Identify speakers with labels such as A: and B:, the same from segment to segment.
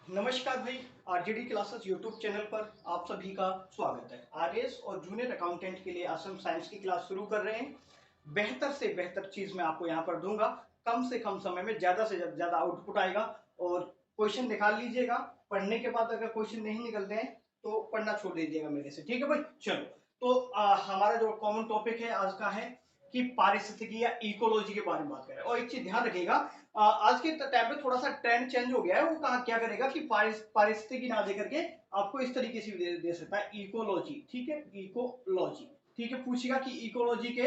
A: नमस्कार भाई। RJD classes YouTube channel पर आप सभी का स्वागत है। आरएस और जूनियर अकाउंटेंट के लिए असम साइंस की क्लास शुरू कर रहे हैं। बेहतर से बेहतर चीज मैं आपको यहाँ पर दूंगा। कम से कम समय में ज्यादा से ज्यादा आउटपुट आएगा और क्वेश्चन निकाल लीजिएगा। पढ़ने के बाद अगर क्वेश्चन नहीं निकलते हैं तो पढ़ना छोड़ दीजिएगा मेरे से, ठीक है भाई। चलो, तो हमारा जो कॉमन टॉपिक है आज का है कि पारिस्थितिकी या इकोलॉजी के बारे में बात करें। और एक चीज ध्यान रखिएगा, आज के टाइम पे थोड़ा सा ट्रेंड चेंज हो गया है। वो कहा क्या करेगा कि पारिस्थितिकी ना दे करके आपको इस तरीके से दे सकता है इकोलॉजी, ठीक है, इकोलॉजी। ठीक है, पूछेगा कि इकोलॉजी के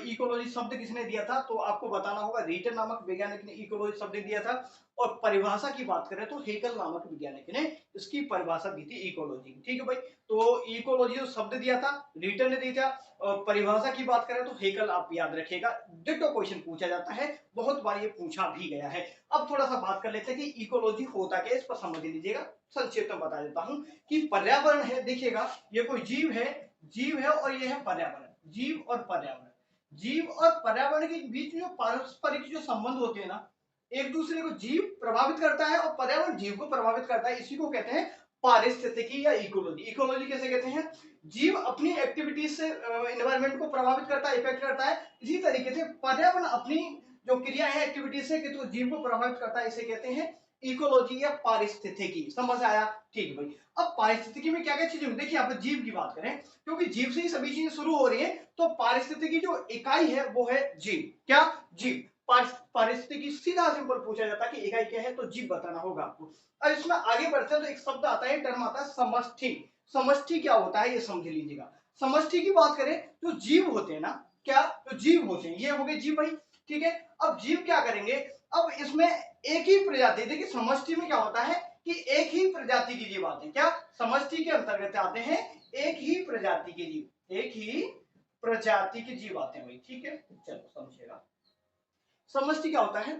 A: इकोलॉजी शब्द किसने दिया था, तो आपको बताना होगा रीटन नामक वैज्ञानिक ने इकोलॉजी शब्द दिया था। और परिभाषा की बात करें तो हेगल नामक वैज्ञानिक ने इसकी परिभाषा दी थी इकोलॉजी की, ठीक है भाई। तो इकोलॉजी जो शब्द दिया था रीटन ने दिया था, और परिभाषा की बात करें तो हेगल, आप याद रखिएगा। डिटो क्वेश्चन पूछा जाता है, बहुत बार ये पूछा भी गया है। अब थोड़ा सा बात कर लेते हैं कि इकोलॉजी होता क्या है, इस पर समझ लीजिएगा। संक्षेप में बता देता हूं कि पर्यावरण है, देखिएगा ये कोई जीव है और ये है पर्यावरण। जीव और पर्यावरण, जीव और पर्यावरण के बीच में जो पारस्परिक जो संबंध होते हैं ना, एक दूसरे को जीव प्रभावित करता है और पर्यावरण जीव को प्रभावित करता है, इसी को कहते हैं पारिस्थितिकी या इकोलॉजी। इकोलॉजी कैसे कहते हैं? जीव अपनी एक्टिविटीज से एनवायरनमेंट को प्रभावित करता है, इफेक्ट करता है। इसी तरीके से पर्यावरण अपनी जो क्रिया है, एक्टिविटीज से तो जीव को प्रभावित करता है, इसे कहते हैं इकोलॉजी या पारिस्थितिकी। समझ आया? ठीक भाई। अब पारिस्थितिकी में क्या क्या चीजें होती है, देखिए आप जीव की बात करें, क्योंकि जीव से ही सभी चीजें शुरू हो रही है, तो पारिस्थितिकी जो इकाई है वो है जीव। क्या? जीव। पारिस्थितिकी सीधा सिंपल पूछा जाता है कि इकाई क्या है, तो जीव बताना होगा आपको। अब इसमें आगे बढ़ते हैं तो एक शब्द आता है, टर्म आता है समष्टि। समष्टि क्या होता है ये समझ लीजिएगा। समष्टि की बात करें तो जीव होते हैं ना, क्या? तो जीव होते हैं, ये हो गए जीव भाई, ठीक है। अब जीव क्या करेंगे, अब इसमें एक ही प्रजाति, देखिए समष्टि में क्या होता है कि एक ही प्रजाति के जीव आते हैं। क्या? समष्टि के अंतर्गत आते हैं एक ही प्रजाति के जीव, एक ही प्रजाति के जीव आते हैं भाई, ठीक है। चलो समझिएगा समष्टि क्या होता है।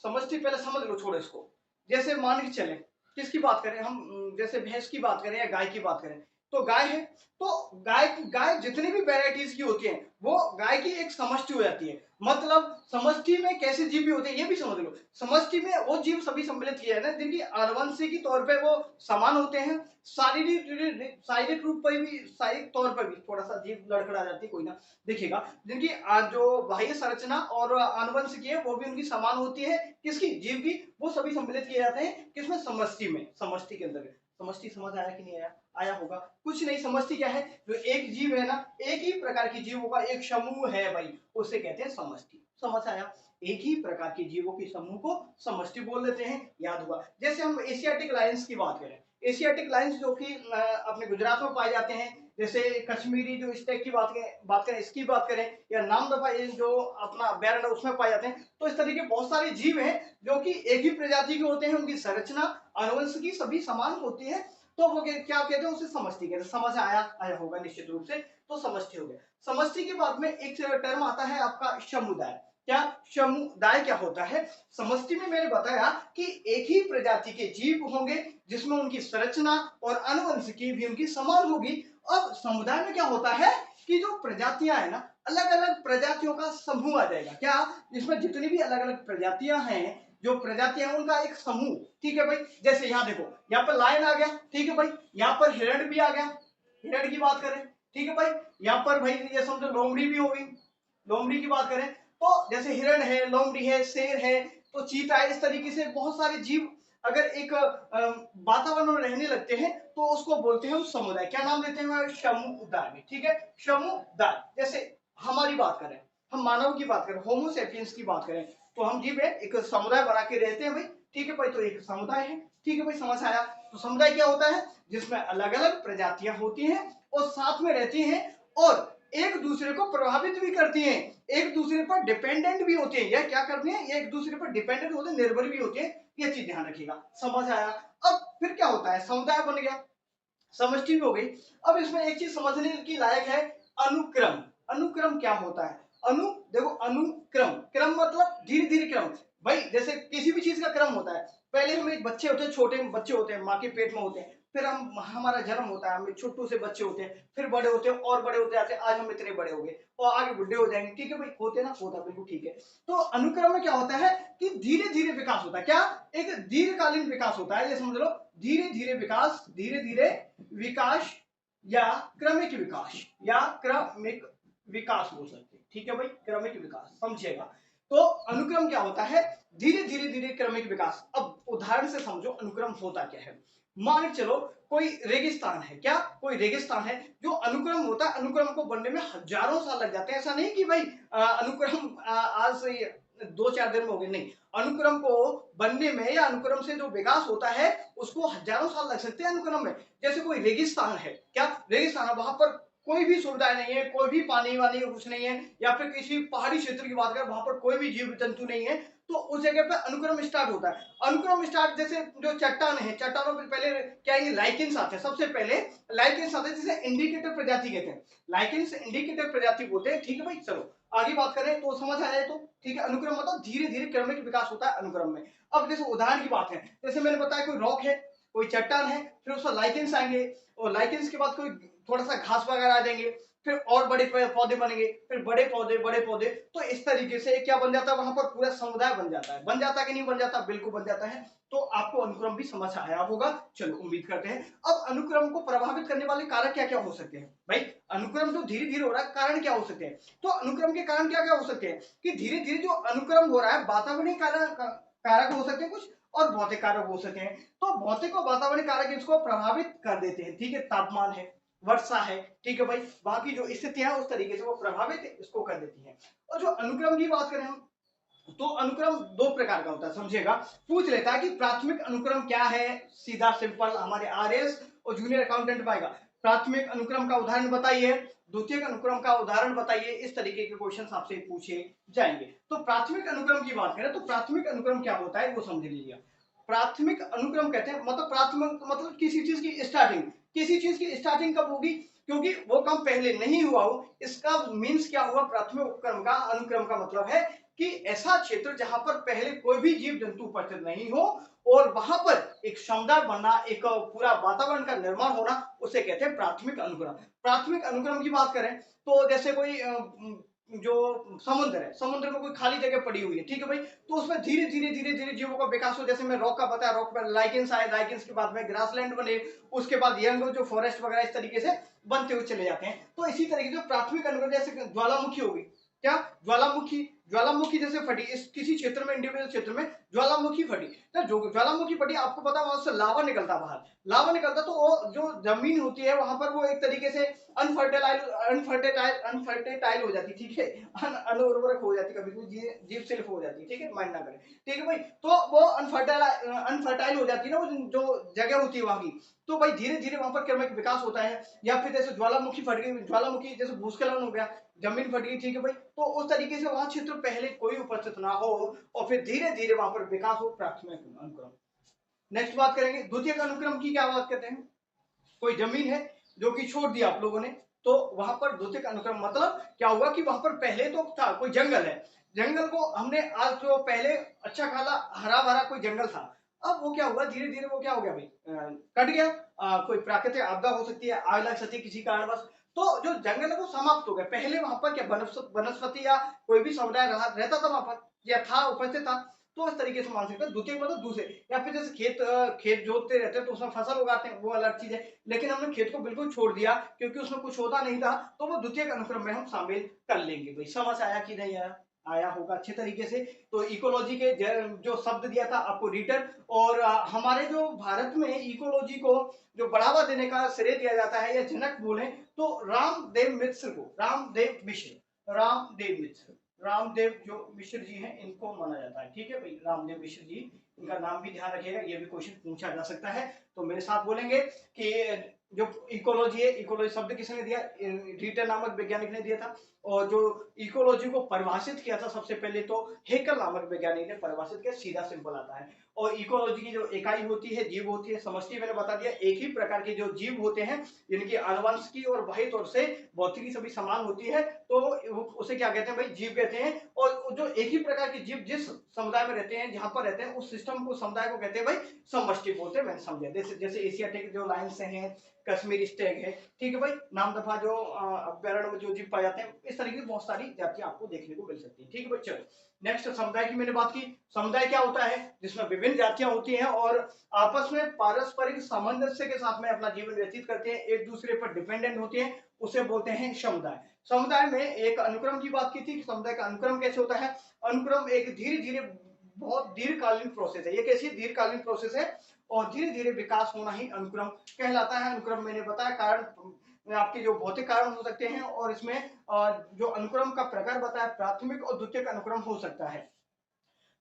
A: समष्टि पहले समझ लो, छोड़ो इसको। जैसे मान के चले, किसकी बात करें हम, जैसे भैंस की बात करें या गाय की बात करें, तो गाय है, तो गाय जितनी भी वेराइटीज की होती है वो गाय की एक समष्टि हो जाती है। मतलब समष्टि में कैसे जीव भी होते हैं ये भी समझ लो। समष्टि में वो जीव सभी सम्मिलित किए हैं ना जिनकी आनुवंशिकी तौर पे वो समान होते हैं। शारीरिक रूप पर भी, शारीरिक तौर पर भी थोड़ा सा जीव लड़खड़ा जाती है, कोई ना। देखिएगा जिनकी जो बाह्य संरचना और आनुवंशिकी है वो भी उनकी समान होती है, किसकी? जीव की। वो सभी सम्मिलित किए जाते हैं किसमें? समष्टि में, समष्टि के अंदर। समष्टि समझ आया कि नहीं आया? आया होगा। कुछ नहीं, समष्टि क्या है, जो एक जीव है ना, एक ही प्रकार के जीवों का एक समूह है भाई, उसे कहते हैं समष्टि। समझ आया? एक ही प्रकार के जीवों के समूह को समष्टि बोल देते हैं, याद होगा। जैसे हम एशियाटिक लायंस की बात करें, एशियाटिक लायंस जो कि अपने गुजरात में पाए जाते हैं, जैसे कश्मीरी जो स्टेक की बात करें इसकी बात करें, या नामदफा जो अपना अभ्यारण्य उसमें पाए जाते हैं। तो इस तरीके बहुत सारे जीव हैं जो कि एक ही प्रजाति के होते हैं, उनकी संरचना आनुवंशिकी सभी समान होती है, तो वो क्या कहते हैं, उसे समष्टि कहते हैं। समझ आया होगा निश्चित रूप से। तो समष्टि हो गया। समष्टि के बाद में एक टर्म आता है आपका समुदाय। क्या? समुदाय क्या होता है? समष्टि में मैंने बताया कि एक ही प्रजाति के जीव होंगे जिसमें उनकी संरचना और आनुवंशिकी भी उनकी समान होगी। अब समुदाय में क्या होता है कि जो प्रजातियां है ना, अलग अलग प्रजातियों का समूह आ जाएगा। क्या? इसमें जितनी भी अलग अलग प्रजातियां हैं, जो प्रजातियां हैं उनका एक समूह, ठीक है भाई। जैसे यहाँ देखो, यहाँ पर लायन आ गया, ठीक है भाई। यहाँ पर हिरण भी आ गया, हिरण की बात करें, ठीक है भाई। यहाँ पर भाई ये समझो लोमड़ी भी होगी, लोमड़ी की बात करें तो जैसे हिरण है, लोमड़ी है, शेर है, तो चीता है। इस तरीके से बहुत सारे जीव अगर एक वातावरण में रहने लगते हैं तो उसको बोलते हैं समुदाय। क्या नाम देते हैं? समुदाय में, ठीक है, समुदाय। जैसे हमारी बात करें, हम मानव की बात करें, होमो सेपियंस की बात करें, तो हम जीव है एक समुदाय बना के रहते हैं भाई, ठीक है भाई। तो एक समुदाय है, ठीक है भाई, समझ आया? तो समुदाय क्या होता है? जिसमें अलग अलग प्रजातियां होती हैं और साथ में रहती हैं और एक दूसरे को प्रभावित भी करती हैं, एक दूसरे पर डिपेंडेंट भी होते हैं। यह क्या करते हैं? ये एक दूसरे पर डिपेंडेंट होते हैं, निर्भर भी होते हैं। ये चीज ध्यान रखिएगा। समझ आया? अब फिर क्या होता है, समुदाय बन गया, समष्टि भी हो गई। अब इसमें एक चीज समझने की लायक है, अनुक्रम। अनुक्रम क्या होता है? देखो अनुक्रम, क्रम मतलब धीरे धीरे क्रम भाई। जैसे किसी भी चीज का क्रम होता है, पहले हम एक बच्चे होते हैं, छोटे बच्चे होते हैं, माँ के पेट में होते हैं, फिर हम हमारा जन्म होता है, हम छोटू से बच्चे होते हैं, फिर बड़े होते हैं और बड़े होते जाते हैं, आज हम इतने बड़े हो गए और आगे बुढ़े हो जाएंगे। ठीक है भाई, होते ना, होता बिल्कुल ठीक है। तो अनुक्रम में क्या होता है कि धीरे धीरे विकास होता है, क्या एक दीर्घकालीन विकास होता है, ये समझ लो, धीरे धीरे विकास, धीरे धीरे विकास या क्रमिक विकास, या क्रमिक विकास बोल सकते हैं। ठीक है भाई, क्रमिक विकास समझिएगा। तो अनुक्रम क्या होता है, धीरे धीरे धीरे क्रमिक विकास। अब उदाहरण से समझो अनुक्रम होता क्या है। मान चलो कोई रेगिस्तान है, क्या कोई रेगिस्तान है, जो अनुक्रम होता है, अनुक्रम को बनने में हजारों साल लग जाते हैं। ऐसा नहीं कि भाई अनुक्रम आज से 2-4 दिन में हो गए, नहीं, अनुक्रम को बनने में या अनुक्रम से जो विकास होता है उसको हजारों साल लग सकते हैं अनुक्रम में। जैसे कोई रेगिस्तान है, क्या रेगिस्तान है, वहां पर कोई भी सुविधाएं नहीं है, कोई भी पानी वानी कुछ नहीं है, या फिर किसी पहाड़ी क्षेत्र की बात करें, वहां पर कोई भी जीव जंतु नहीं है, तो उस जगह पे अनुक्रम स्टार्ट होता है। अनुक्रम स्टार्ट, जैसे जो चट्टान है, चट्टानों पे पहले क्या ये लाइकेंस आते हैं, सबसे पहले लाइकेंस आते हैं, जिसे इंडिकेटर प्रजाति कहते हैं, लाइकेंस इंडिकेटर प्रजाति बोलते हैं। ठीक है भाई, चलो आगे बात करें तो समझ आ जाए तो ठीक है। अनुक्रम मतलब धीरे धीरे क्रमिक विकास होता है अनुक्रम में। अब जैसे उदाहरण की बात है, जैसे मैंने बताया कोई रॉक है, कोई चट्टान है, फिर उसका लाइकेंस आएंगे, और लाइकेंस के बाद कोई थोड़ा सा घास वगैरह आ जाएंगे, फिर और बड़े पौधे बनेंगे, फिर बड़े पौधे, बड़े पौधे, तो इस तरीके से क्या बन जाता है, वहां पर पूरा समुदाय बन जाता है। बन जाता है कि नहीं बन जाता, बिल्कुल बन जाता है। तो आपको अनुक्रम भी समझ आया होगा, चलो उम्मीद करते हैं। अब अनुक्रम को प्रभावित करने वाले कारक क्या क्या हो सकते हैं भाई, अनुक्रम जो धीरे धीरे हो रहा है, कारण क्या हो सकते हैं। तो अनुक्रम के कारण क्या क्या हो सकते हैं कि धीरे धीरे जो अनुक्रम हो रहा है, वातावरणीय कारक हो सकते हैं कुछ, और भौतिक कारक हो सकते हैं। तो भौतिक और वातावरणीय कारक इसको प्रभावित कर देते हैं। ठीक है, तापमान है, वर्षा है, ठीक है भाई, बाकी जो स्थितियां उस तरीके से वो प्रभावित इसको कर देती हैं। और जो अनुक्रम की बात करें हम, तो अनुक्रम दो प्रकार का होता है, समझिएगा। पूछ लेता है कि प्राथमिक अनुक्रम क्या है, सीधा सिंपल हमारे आरएस और जूनियर अकाउंटेंट पाएगा, प्राथमिक अनुक्रम का उदाहरण बताइए, द्वितीयक अनुक्रम का उदाहरण बताइए, इस तरीके के क्वेश्चन आपसे पूछे जाएंगे। तो प्राथमिक अनुक्रम की बात करें तो प्राथमिक अनुक्रम क्या होता है वो समझ लीजिए। प्राथमिक अनुक्रम कहते हैं, मतलब प्राथमिक मतलब किसी चीज की स्टार्टिंग, किसी चीज की स्टार्टिंग कब होगी, क्योंकि वो काम पहले नहीं हुआ हो, इसका मीन्स क्या हुआ, प्राथमिक उपक्रम का अनुक्रम का मतलब है कि ऐसा क्षेत्र जहां पर पहले कोई भी जीव जंतु उपस्थित नहीं हो और वहां पर एक समुदाय बनना, एक पूरा वातावरण का निर्माण होना, उसे कहते हैं प्राथमिक अनुक्रम। प्राथमिक अनुक्रम की बात करें तो जैसे कोई जो समुद्र है, समुद्र में कोई खाली जगह पड़ी हुई है, ठीक है भाई, तो उसमें धीरे धीरे धीरे धीरे जीवों का विकास हो। जैसे मैं रॉक का बताया, रॉक पर लाइकेंस आए, लाइकेंस के बाद में ग्रासलैंड बने, उसके बाद यंग जो फॉरेस्ट वगैरह इस तरीके से बनते हुए चले जाते हैं। तो इसी तरीके से प्राथमिक अनुक्रम, जैसे ज्वालामुखी होगी, क्या ज्वालामुखी, ज्वालामुखी जैसे फटी, इस किसी क्षेत्र में, इंडिविजुअल क्षेत्र में ज्वालामुखी फटी, तो जो ज्वालामुखी फटी, आपको पता वहां से लावा निकलता, बाहर लावा निकलता, तो वो जो जमीन होती है वहां पर वो एक तरीके से अनफर्टाइल अनफर्टाइल हो जाती, ठीक है, अनुर्वरक हो जाती, कभी कोई जीव सिर्फ हो जाती, ठीक है, माइंड ना करें, ठीक है भाई। तो वो अनफर्टाइल हो जाती है ना, वो जो जगह होती है वहां की, तो भाई धीरे धीरे वहां पर क्रमिक विकास होता है। या फिर जैसे ज्वालामुखी फट गई, ज्वालामुखी जैसे भूस्खलन हो गया, जमीन फट गई, ठीक है भाई, तो उस तरीके से वहां क्षेत्र पहले कोई उपस्थित ना हो और फिर धीरे धीरे वहां पर विकास हो, प्राथमिक अनुक्रम। नेक्स्ट बात करेंगे द्वितीयक अनुक्रम की, क्या बात करते हैं, कोई जमीन है जो कि छोड़ दिया आप लोगों ने, तो वहां पर द्वितीयक अनुक्रम मतलब क्या हुआ कि वहां पर पहले तो था कोई जंगल है, जंगल को हमने आज जो पहले अच्छा खाला हरा भरा कोई जंगल था, अब वो क्या हुआ, धीरे धीरे वो क्या हो गया भाई, कट गया, कोई प्राकृतिक आपदा हो सकती है, आग लग सकती है किसी कारणवश, तो जो जंगल है वो समाप्त हो गया। पहले वहां पर क्या वनस्पति या कोई भी समुदाय रहता था वहां पर, या था, उपस्थित था, तो इस तरीके से मान सकते हैं द्वितीय मतलब दूसरे। या फिर जैसे खेत जोतते रहते हैं तो उसमें फसल उगाते हैं, वो अलग चीज है, लेकिन हमने खेत को बिल्कुल छोड़ दिया क्योंकि उसमें कुछ होता नहीं था, तो वो द्वितीय अनुक्रम में हम शामिल कर लेंगे। भाई समझ आया कि नहीं आया, आया होगा अच्छे तरीके से। तो इकोलॉजी के जो शब्द दिया था आपको रिटर्न, और हमारे जो भारत में इकोलॉजी को जो बढ़ावा देने का श्रेय दिया जाता है या जनक बोले तो रामदेव मिश्र को, रामदेव मिश्र, रामदेव मिश्र, रामदेव जो मिश्र जी हैं इनको माना जाता है, ठीक है भाई, रामदेव मिश्र जी, इनका नाम भी ध्यान रखिएगा, ये भी क्वेश्चन पूछा जा सकता है। तो मेरे साथ बोलेंगे कि जो इकोलॉजी है, इकोलॉजी शब्द किसने दिया, रीटर नामक वैज्ञानिक ने दिया था, और जो इकोलॉजी को परिभाषित किया था सबसे पहले तो हेकल नामक वैज्ञानिक ने परिभाषित किया, सीधा सिंपल आता है। और इकोलॉजी की जो इकाई होती है, जीव होती है, समष्टि मैंने बता दिया। एक ही प्रकार के जो जीव होते हैं जिनकी आनुवंशिकी और बाह्य तौर से भौतिकी सभी समान होती है, तो उसे क्या कहते हैं भाई, जीव कहते हैं। और जो एक ही प्रकार के जीव जिस समुदाय में रहते हैं, जहां पर रहते हैं, उस सिस्टम को, समुदाय को कहते हैं भाई समष्टि बोलते हैं। मैंने समझा, जैसे एशियाटिक जो लायंस हैं, कश्मीरी स्टेग है, ठीक है भाई, नामदफा जो अभ्यारण्य में जो जीव पाए जाते हैं, इस तरीके की बहुत सारी जातियां आपको देखने को मिल सकती है। ठीक है भाई, चलो नेक्स्ट समुदाय की मैंने बात की। समुदाय क्या होता है, जिसमें विभिन्न जातियां होती हैं और आपस में पारस्परिक सामंजस्य के साथ में अपना जीवन व्यतीत करते हैं, एक दूसरे पर डिपेंडेंट होते हैं, उसे बोलते हैं समुदाय। समुदाय में एक अनुक्रम की बात की थी कि समुदाय का अनुक्रम कैसे होता है। अनुक्रम एक धीरे धीरे बहुत दीर्घकालीन प्रोसेस है। ये कैसी दीर्घकालीन प्रोसेस है, और धीरे धीरे विकास होना ही अनुक्रम कहलाता है। अनुक्रम मैंने बताया कारण आपके जो भौतिक कारण हो सकते हैं, और इसमें जो अनुक्रम का प्रकार बताया, प्राथमिक और द्वितीयक अनुक्रम हो सकता है।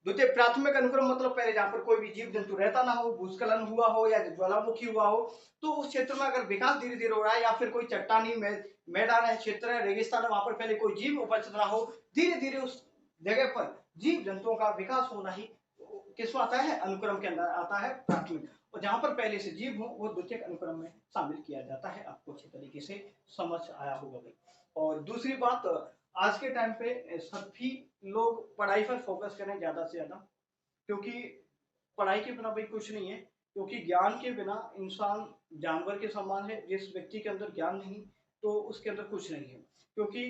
A: द्वितीय प्राथमिक अनुक्रम मतलब पहले जहां पर कोई भी जीव जंतु रहता ना हो, भूस्खलन हुआ हो या ज्वालामुखी हुआ हो, तो उस क्षेत्र में अगर विकास धीरे धीरे हो रहा है, या फिर कोई चट्टानी मैदान है, क्षेत्र है, रेगिस्तान है, वहां पर पहले कोई जीव उपस्थित ना हो, धीरे धीरे उस जगह पर जीव जंतुओं का विकास होना ही किसमें आता है, अनुक्रम के अंदर आता है, प्राथमिक। और जहां पर पहले से जीव हो वो द्वितीय अनुक्रम में शामिल किया जाता है। आपको अच्छे तरीके से समझ आया होगा भाई। और दूसरी बात, आज के टाइम पे सभी लोग पढ़ाई पर फोकस करें ज्यादा से ज्यादा, क्योंकि पढ़ाई के बिना भाई कुछ नहीं है। क्योंकि ज्ञान के बिना इंसान जानवर के समान है। जिस व्यक्ति के अंदर ज्ञान नहीं, तो उसके अंदर कुछ नहीं है। क्योंकि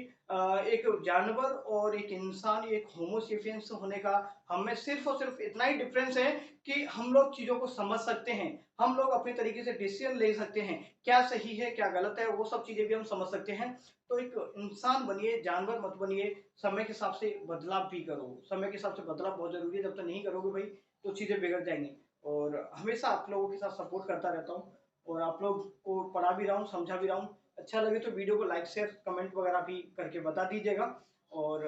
A: एक जानवर और एक इंसान, एक होमोसेपियंस होने का हमें सिर्फ और सिर्फ इतना ही डिफरेंस है कि हम लोग चीजों को समझ सकते हैं, हम लोग अपने तरीके से डिसीजन ले सकते हैं, क्या सही है क्या गलत है, वो सब चीजें भी हम समझ सकते हैं। तो एक इंसान बनिए, जानवर मत बनिए। समय के हिसाब से बदलाव भी करो, समय के हिसाब से बदलाव बहुत जरूरी है। जब तक नहीं करोगे भाई तो चीजें बिगड़ जाएंगी। और हमेशा आप लोगों के साथ सपोर्ट करता रहता हूँ, और आप लोग को पढ़ा भी रहा हूँ, समझा भी रहा हूँ। अच्छा लगे तो वीडियो को लाइक शेयर कमेंट वगैरह भी करके बता दीजिएगा। और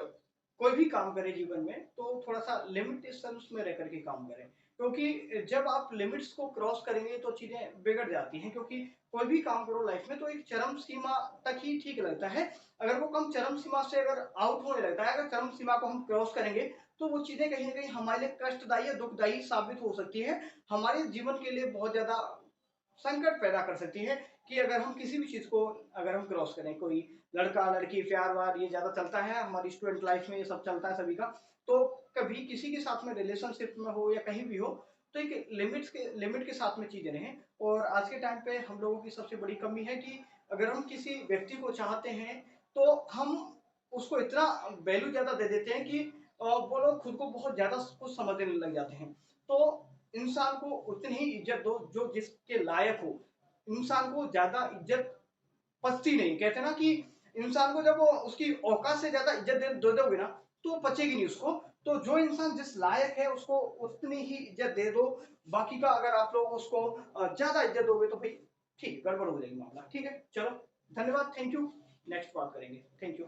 A: कोई भी काम करें जीवन में तो थोड़ा सा लिमिटेशंस में रह करके काम करें, क्योंकि जब आप लिमिट्स को क्रॉस करेंगे तो चीजें बिगड़ जाती हैं। क्योंकि कोई भी काम करो लाइफ में तो एक चरम सीमा तक ही ठीक लगता है। अगर वो कम चरम सीमा से अगर आउट होने लगता है, अगर चरम सीमा को हम क्रॉस करेंगे, तो वो चीजें कहीं ना कहीं हमारे लिए कष्टदायी या दुखदायी साबित हो सकती है। हमारे जीवन के लिए बहुत ज्यादा संकट पैदा कर सकती है कि अगर हम किसी भी चीज को अगर हम क्रॉस करें। कोई लड़का लड़की प्यार वार ये ज्यादा चलता है हमारी स्टूडेंट लाइफ में, ये सब चलता है सभी का। तो कभी किसी के साथ में रिलेशनशिप में हो या कहीं भी हो, तो एक लिमिट के साथ में चीजें रहें। और आज के टाइम पे हम लोगों की सबसे बड़ी कमी है कि अगर हम किसी व्यक्ति को चाहते हैं तो हम उसको इतना वैल्यू ज्यादा दे देते हैं कि वो लोग खुद को बहुत ज्यादा कुछ समझने लग जाते हैं। तो इंसान को उतनी ही इज्जत दो जो जिसके लायक हो। इंसान को ज्यादा इज्जत पचती नहीं, कहते ना कि इंसान को जब वो उसकी औकात से ज्यादा इज्जत दे दोगे ना, तो पचेगी नहीं उसको। तो जो इंसान जिस लायक है उसको उतनी ही इज्जत दे दो। बाकी का अगर आप लोग उसको ज्यादा इज्जत दोगे तो भाई ठीक गड़बड़ हो जाएगी मामला। ठीक है, चलो धन्यवाद, थैंक यू। नेक्स्ट बात करेंगे, थैंक यू।